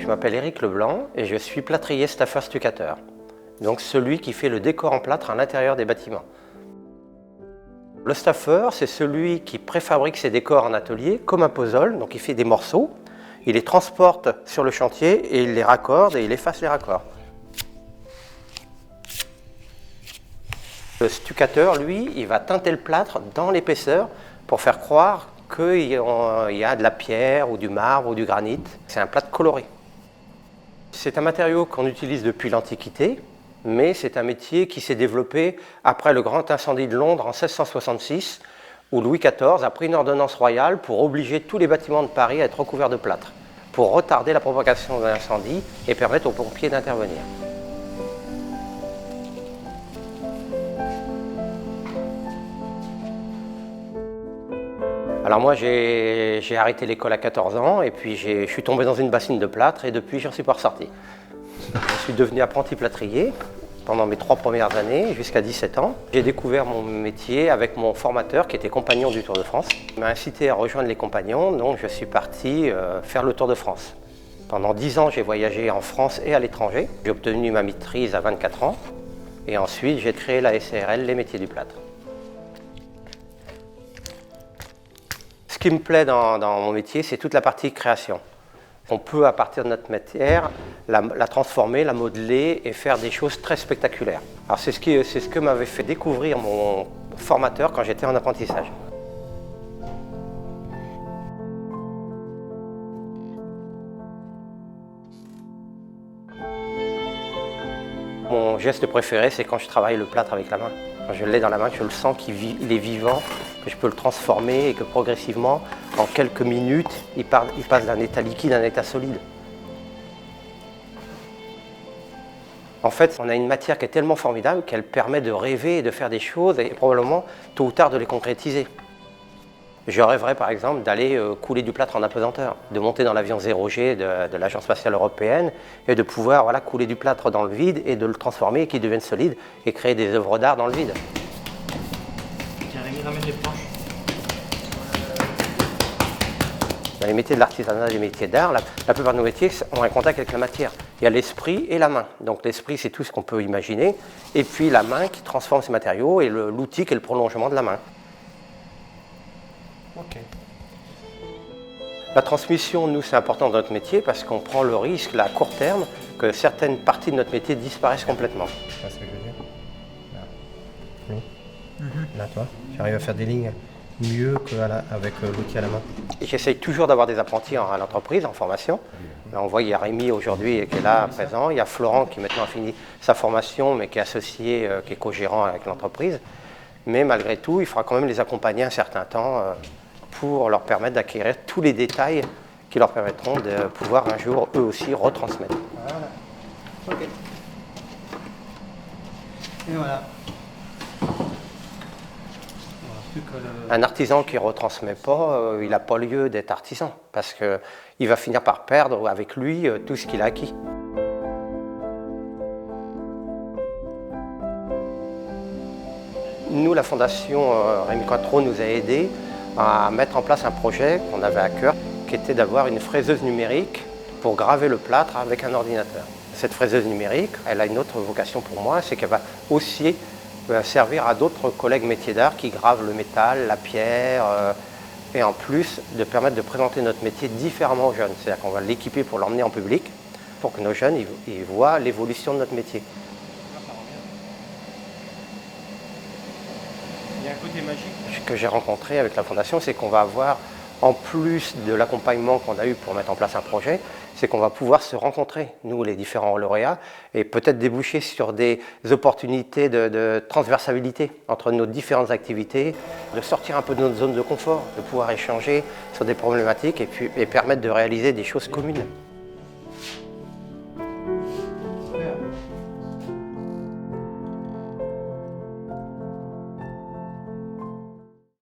Je m'appelle Éric Leblanc et je suis plâtrier staffeur stuccateur. Donc celui qui fait le décor en plâtre à l'intérieur des bâtiments. Le staffeur, c'est celui qui préfabrique ses décors en atelier comme un puzzle, donc il fait des morceaux, il les transporte sur le chantier et il les raccorde et il efface les raccords. Le stuccateur, lui, il va teinter le plâtre dans l'épaisseur pour faire croire qu'il y a de la pierre ou du marbre ou du granit. C'est un plâtre coloré. C'est un matériau qu'on utilise depuis l'Antiquité, mais c'est un métier qui s'est développé après le grand incendie de Londres en 1666, où Louis XIV a pris une ordonnance royale pour obliger tous les bâtiments de Paris à être recouverts de plâtre, pour retarder la propagation de l'incendie et permettre aux pompiers d'intervenir. Alors moi j'ai arrêté l'école à 14 ans et puis je suis tombé dans une bassine de plâtre et depuis je ne suis pas ressorti. Je suis devenu apprenti plâtrier pendant mes 3 premières années jusqu'à 17 ans. J'ai découvert mon métier avec mon formateur qui était compagnon du Tour de France. Il m'a incité à rejoindre les compagnons, donc je suis parti faire le Tour de France. Pendant 10 ans j'ai voyagé en France et à l'étranger. J'ai obtenu ma maîtrise à 24 ans et ensuite j'ai créé la SARL, les métiers du plâtre. Ce qui me plaît dans mon métier, c'est toute la partie création. On peut, à partir de notre matière, la transformer, la modeler et faire des choses très spectaculaires. Alors c'est ce que m'avait fait découvrir mon formateur quand j'étais en apprentissage. Mon geste préféré, c'est quand je travaille le plâtre avec la main. Quand je l'ai dans la main, que je le sens qu'il est vivant, que je peux le transformer et que progressivement, en quelques minutes, il passe d'un état liquide à un état solide. En fait, on a une matière qui est tellement formidable qu'elle permet de rêver et de faire des choses et probablement, tôt ou tard, de les concrétiser. Je rêverais par exemple d'aller couler du plâtre en apesanteur, de monter dans l'avion 0G de l'Agence spatiale européenne et de pouvoir couler du plâtre dans le vide et de le transformer et qu'il devienne solide et créer des œuvres d'art dans le vide. Tiens, Rémi, ramène les planches. Dans les métiers de l'artisanat et les métiers d'art, la plupart de nos métiers ont un contact avec la matière. Il y a l'esprit et la main. Donc l'esprit, c'est tout ce qu'on peut imaginer, et puis la main qui transforme ces matériaux et l'outil qui est le prolongement de la main. Ok. La transmission, nous, c'est important dans notre métier parce qu'on prend le risque, là, à court terme, que certaines parties de notre métier disparaissent complètement. Tu vois ce que je veux dire? Là. Oui. Là, toi, tu arrives à faire des lignes mieux qu'avec l'outil à la main. J'essaye toujours d'avoir des apprentis à l'entreprise, en formation. Là, on voit, il y a Rémi aujourd'hui qui est là, présent. Il y a Florent qui maintenant a fini sa formation, mais qui est associé, qui est co-gérant avec l'entreprise. Mais malgré tout, il faudra quand même les accompagner un certain temps pour leur permettre d'acquérir tous les détails qui leur permettront de pouvoir un jour, eux aussi, retransmettre. Voilà. Ok. Et voilà. Un artisan qui ne retransmet pas, il n'a pas lieu d'être artisan, parce qu'il va finir par perdre avec lui tout ce qu'il a acquis. Nous, la Fondation Rémi Cointreau nous a aidés à mettre en place un projet qu'on avait à cœur, qui était d'avoir une fraiseuse numérique pour graver le plâtre avec un ordinateur. Cette fraiseuse numérique, elle a une autre vocation pour moi, c'est qu'elle va aussi servir à d'autres collègues métiers d'art qui gravent le métal, la pierre, et en plus de permettre de présenter notre métier différemment aux jeunes. C'est-à-dire qu'on va l'équiper pour l'emmener en public, pour que nos jeunes ils voient l'évolution de notre métier. Il y a un côté magique. Ce que j'ai rencontré avec la Fondation, c'est qu'on va avoir, en plus de l'accompagnement qu'on a eu pour mettre en place un projet, c'est qu'on va pouvoir se rencontrer, nous les différents lauréats, et peut-être déboucher sur des opportunités de transversalité entre nos différentes activités, de sortir un peu de notre zone de confort, de pouvoir échanger sur des problématiques et permettre de réaliser des choses communes.